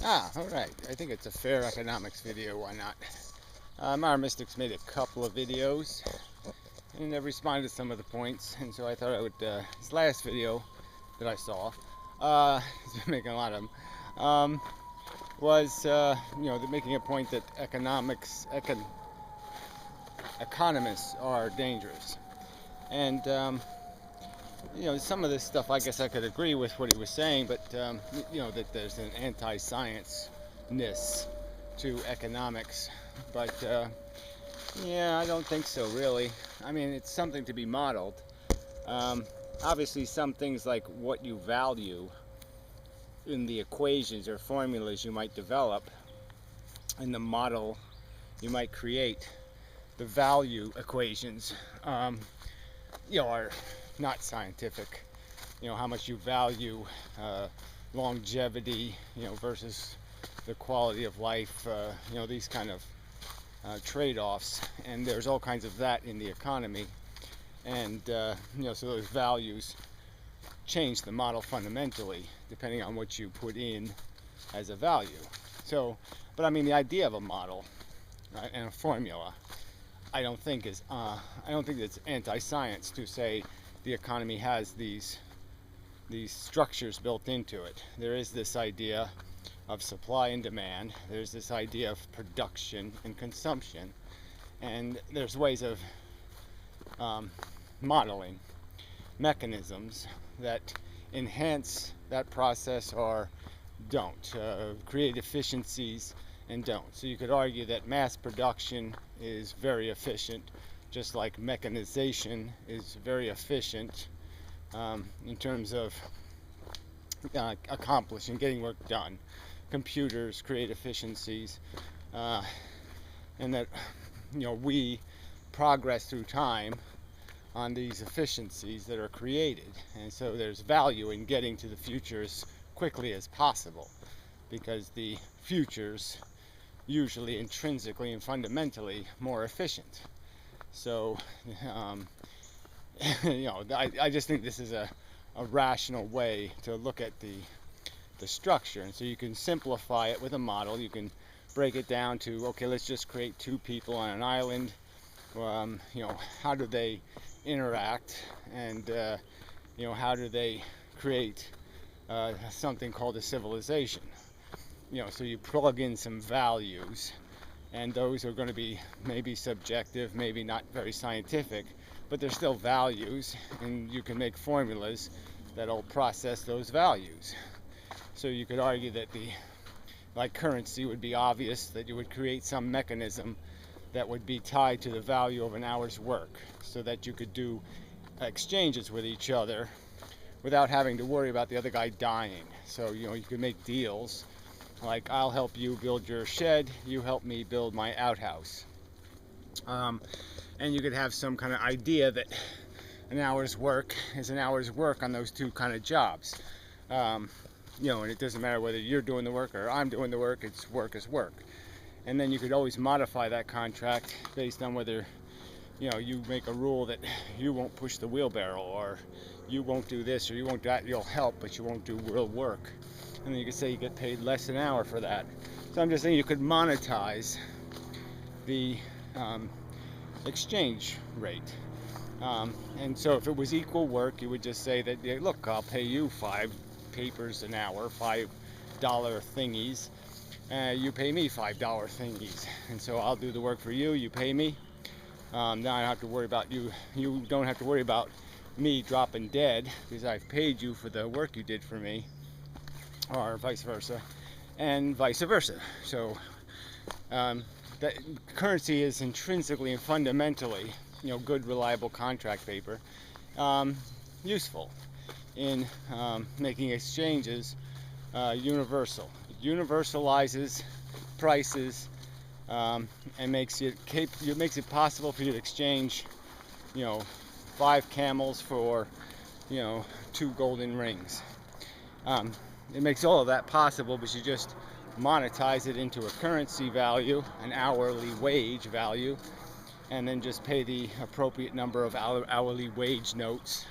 Alright. I think it's a fair economics video, why not? Our Mystics made a couple of videos, and they responded to some of the points, and so I thought I would, this last video that I saw, he's been making a lot of them, was, making a point that economists are dangerous. And, some of this stuff I guess I could agree with what he was saying, but, that there's an anti-science-ness to economics. But, yeah, I don't think so, really. I mean, it's something to be modeled. Obviously, some things like what you value in the equations or formulas you might develop in the model you might create, the value equations, are not scientific. How much you value longevity, versus the quality of life, these kind of trade-offs. And there's all kinds of that in the economy. And, so those values change the model fundamentally, depending on what you put in as a value. So, but I mean, the idea of a model, right, and a formula, I don't think it's anti-science to say the economy has these structures built into it. There is this idea of supply and demand. There's this idea of production and consumption, and there's ways of modeling mechanisms that enhance that process or don't, create efficiencies and don't. So you could argue that mass production is very efficient, just like mechanization is very efficient in terms of accomplishing, getting work done. Computers create efficiencies, and that we progress through time on these efficiencies that are created, and so there's value in getting to the future as quickly as possible, because the future's usually intrinsically and fundamentally more efficient. So, I just think this is a rational way to look at the structure, and so you can simplify it with a model. You can break it down to, okay, let's just create two people on an island. How do they interact, and how do they create something called a civilization? So you plug in some values, and those are going to be maybe subjective, maybe not very scientific, but they're still values, and you can make formulas that'll process those values. So you could argue that like currency would be obvious, that you would create some mechanism that would be tied to the value of an hour's work, so that you could do exchanges with each other without having to worry about the other guy dying. So you could make deals like, I'll help you build your shed, you help me build my outhouse, and you could have some kind of idea that an hour's work is an hour's work on those two kind of jobs. And it doesn't matter whether you're doing the work or I'm doing the work, it's work is work. And then you could always modify that contract based on whether, you make a rule that you won't push the wheelbarrow, or you won't do this, or you won't do that. You'll help, but you won't do real work. And then you could say you get paid less an hour for that. So I'm just saying you could monetize the exchange rate. And so if it was equal work, you would just say that, look, I'll pay you 5 papers an hour, $5 thingies. You pay me $5 thingies, and so I'll do the work for you. You pay me. Now I don't have to worry about you. You don't have to worry about me dropping dead because I've paid you for the work you did for me, or vice versa, and vice versa. So that currency is intrinsically and fundamentally, good, reliable contract paper, useful in making exchanges universal. It universalizes prices, and makes it possible for you to exchange, 5 camels for, 2 golden rings. It makes all of that possible, but you just monetize it into a currency value, an hourly wage value, and then just pay the appropriate number of hourly wage notes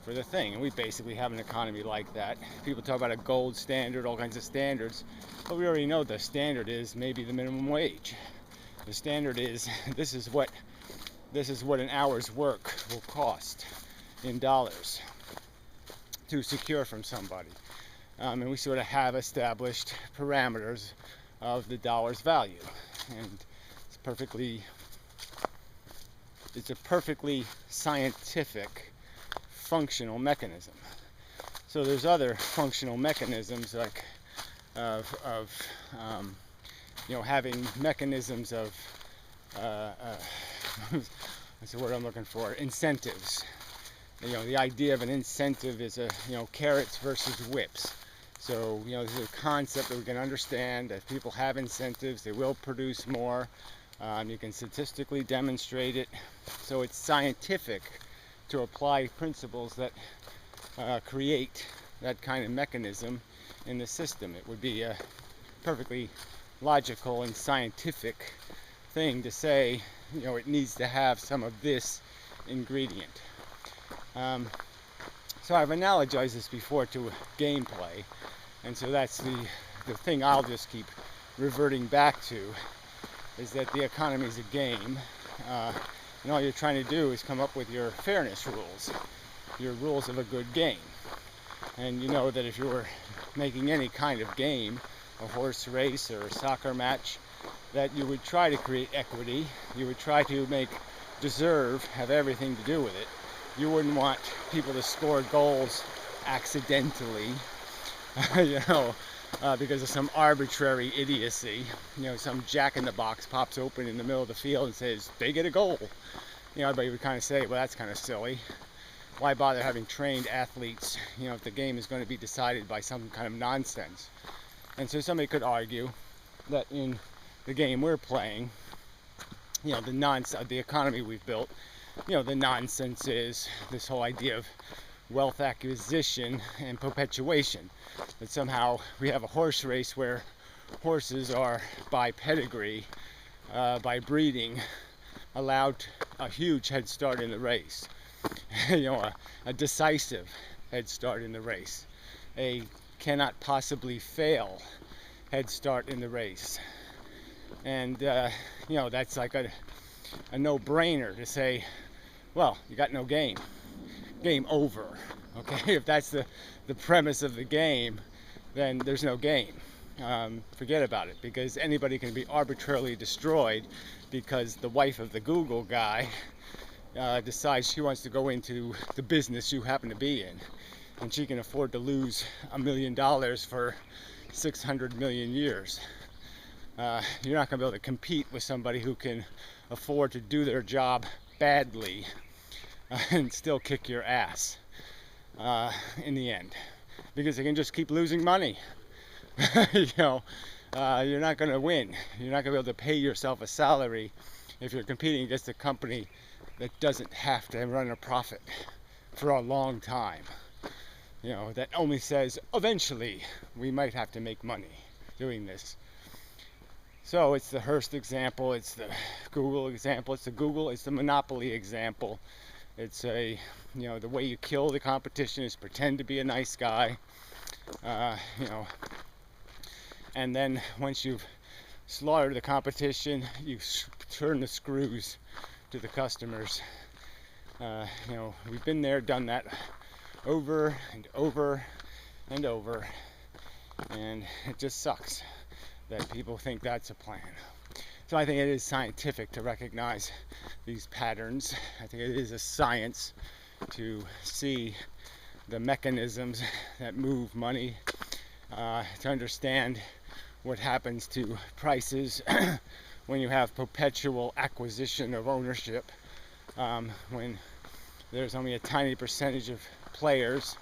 for the thing. And we basically have an economy like that. People talk about a gold standard, all kinds of standards, but we already know the standard is maybe the minimum wage. The standard is this is what an hour's work will cost in dollars to secure from somebody. And we sort of have established parameters of the dollar's value. And it's a perfectly scientific functional mechanism. So there's other functional mechanisms like having mechanisms of what's the word I'm looking for? Incentives. The idea of an incentive is carrots versus whips. So, this is a concept that we can understand. If people have incentives, they will produce more. You can statistically demonstrate it. So it's scientific to apply principles that create that kind of mechanism in the system. It would be a perfectly logical and scientific thing to say, it needs to have some of this ingredient. So I've analogized this before to gameplay, and so that's the thing I'll just keep reverting back to, is that the economy is a game, and all you're trying to do is come up with your fairness rules, your rules of a good game. And you know that if you were making any kind of game, a horse race or a soccer match, that you would try to create equity, you would try to make deserve have everything to do with it. You wouldn't want people to score goals accidentally, because of some arbitrary idiocy. Some jack-in-the-box pops open in the middle of the field and says, they get a goal. Everybody would kind of say, well, that's kind of silly. Why bother having trained athletes, if the game is going to be decided by some kind of nonsense? And so somebody could argue that in the game we're playing, the economy we've built, the nonsense is this whole idea of wealth acquisition and perpetuation. That somehow we have a horse race where horses are, by pedigree, by breeding, allowed a huge head start in the race. A decisive head start in the race. A cannot possibly fail head start in the race. And, that's like a no-brainer to say, well, you got no game. Game over. Okay, if that's the premise of the game, then there's no game. Forget about it, because anybody can be arbitrarily destroyed because the wife of the Google guy decides she wants to go into the business you happen to be in, and she can afford to lose $1 million for 600 million years. You're not going to be able to compete with somebody who can afford to do their job badly and still kick your ass in the end, because they can just keep losing money. You're not going to win. You're not going to be able to pay yourself a salary if you're competing against a company that doesn't have to run a profit for a long time. That only says eventually we might have to make money doing this. So it's the Hearst example, it's the Google example, it's the monopoly example. It's the way you kill the competition is pretend to be a nice guy, and then once you've slaughtered the competition, you turn the screws to the customers. We've been there, done that over and over and over, and it just sucks that people think that's a plan. So I think it is scientific to recognize these patterns. I think it is a science to see the mechanisms that move money, to understand what happens to prices when you have perpetual acquisition of ownership, when there's only a tiny percentage of players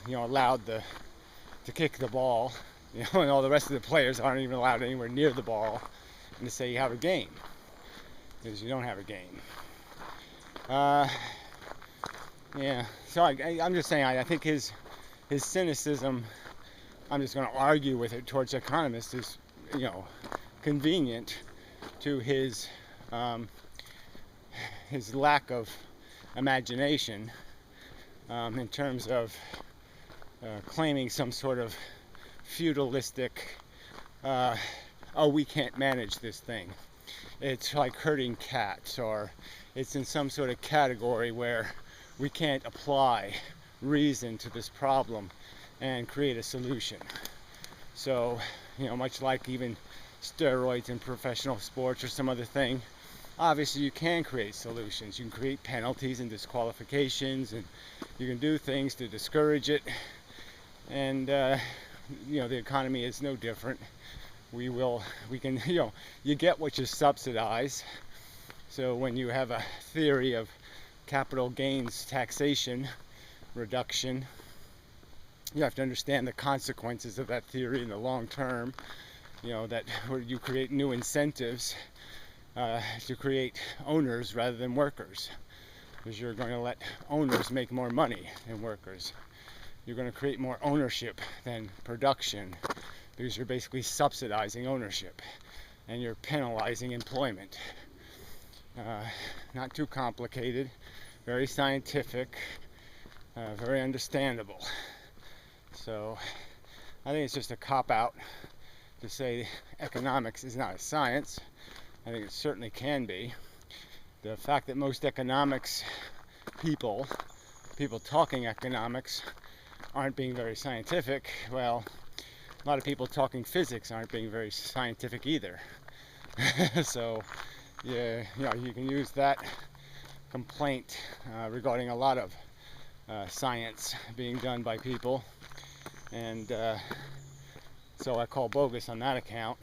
allowed to kick the ball, and all the rest of the players aren't even allowed anywhere near the ball, and to say you have a game, because you don't have a game. So I'm just saying, I think his cynicism, I'm just going to argue with it towards economists, is convenient to his lack of imagination, in terms of claiming some sort of feudalistic, oh, we can't manage this thing. It's like herding cats, or it's in some sort of category where we can't apply reason to this problem and create a solution. So, much like even steroids in professional sports or some other thing, obviously you can create solutions. You can create penalties and disqualifications, and you can do things to discourage it. And the economy is no different. We can, you get what you subsidize. So when you have a theory of capital gains taxation reduction, you have to understand the consequences of that theory in the long term. That where you create new incentives to create owners rather than workers, because you're going to let owners make more money than workers. You're going to create more ownership than production, because you're basically subsidizing ownership and you're penalizing employment. Not too complicated, very scientific, very understandable. So I think it's just a cop-out to say economics is not a science. I think it certainly can be. The fact that most economics people talking economics aren't being very scientific, well, a lot of people talking physics aren't being very scientific either. So yeah, you can use that complaint regarding a lot of science being done by people, and so I call bogus on that account.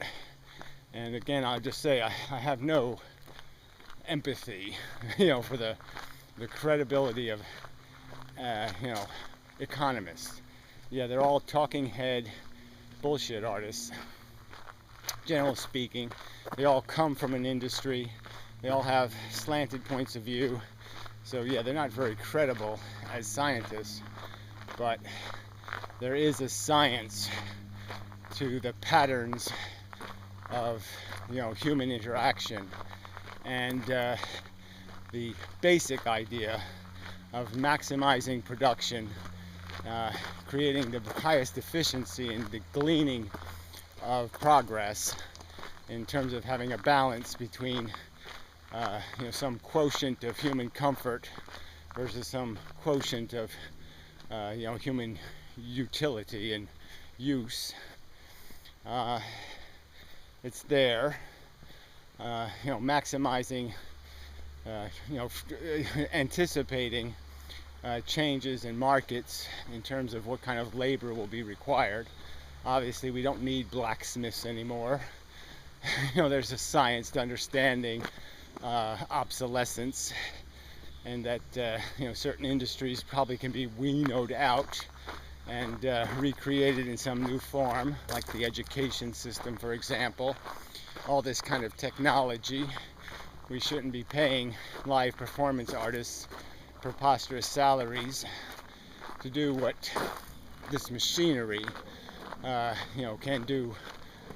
And again, I'll just say I have no empathy, for the credibility of economists. Yeah, they're all talking head bullshit artists, generally speaking. They all come from an industry. They all have slanted points of view. So yeah, they're not very credible as scientists, but there is a science to the patterns of human interaction, and the basic idea of maximizing production, creating the highest efficiency in the gleaning of progress, in terms of having a balance between some quotient of human comfort versus some quotient of human utility and use. It's there, maximizing, anticipating changes in markets in terms of what kind of labor will be required. Obviously, we don't need blacksmiths anymore. There's a science to understanding obsolescence, and that certain industries probably can be winnowed out and recreated in some new form, like the education system, for example. All this kind of technology. We shouldn't be paying live performance artists preposterous salaries to do what this machinery can do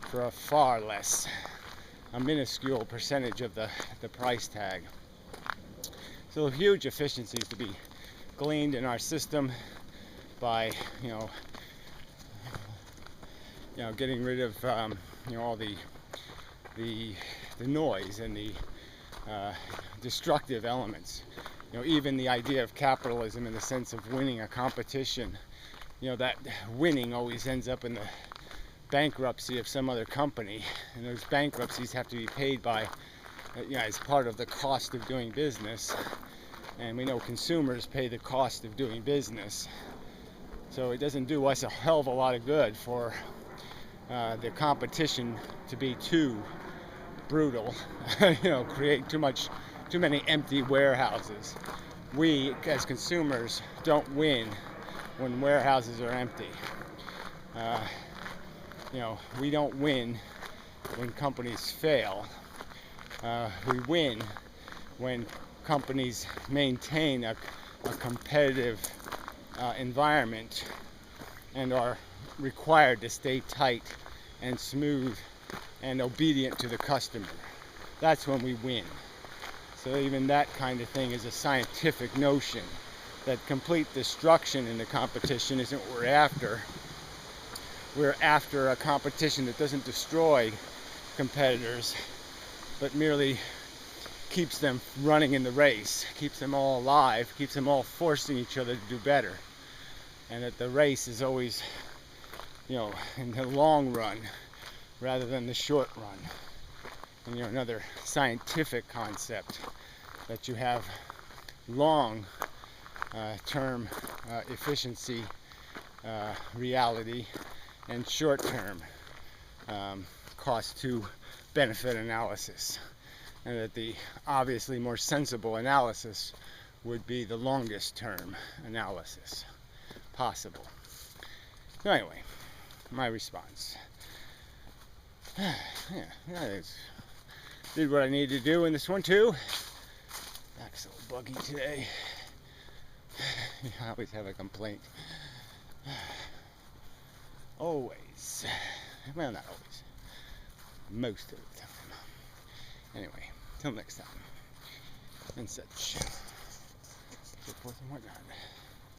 for a far less, a minuscule percentage of the price tag. So huge efficiencies to be gleaned in our system by getting rid of all the noise and the destructive elements. Even the idea of capitalism in the sense of winning a competition, that winning always ends up in the bankruptcy of some other company, and those bankruptcies have to be paid by as part of the cost of doing business, and we know consumers pay the cost of doing business. So it doesn't do us a hell of a lot of good for the competition to be too brutal, create too many empty warehouses. We as consumers don't win when warehouses are empty. We don't win when companies fail. We win when companies maintain a competitive environment and are required to stay tight and smooth and obedient to the customer. That's when we win. So even that kind of thing is a scientific notion that complete destruction in the competition isn't what we're after. We're after a competition that doesn't destroy competitors, but merely keeps them running in the race, keeps them all alive, keeps them all forcing each other to do better. And that the race is always, in the long run rather than the short run. And another scientific concept that you have long term efficiency reality and short term cost to benefit analysis, and that the obviously more sensible analysis would be the longest term analysis possible. So anyway, my response. I did what I needed to do in this one too. Back's a little buggy today. I always have a complaint. Always. Well, not always. Most of the time. Anyway, till next time. And such. So forth and whatnot.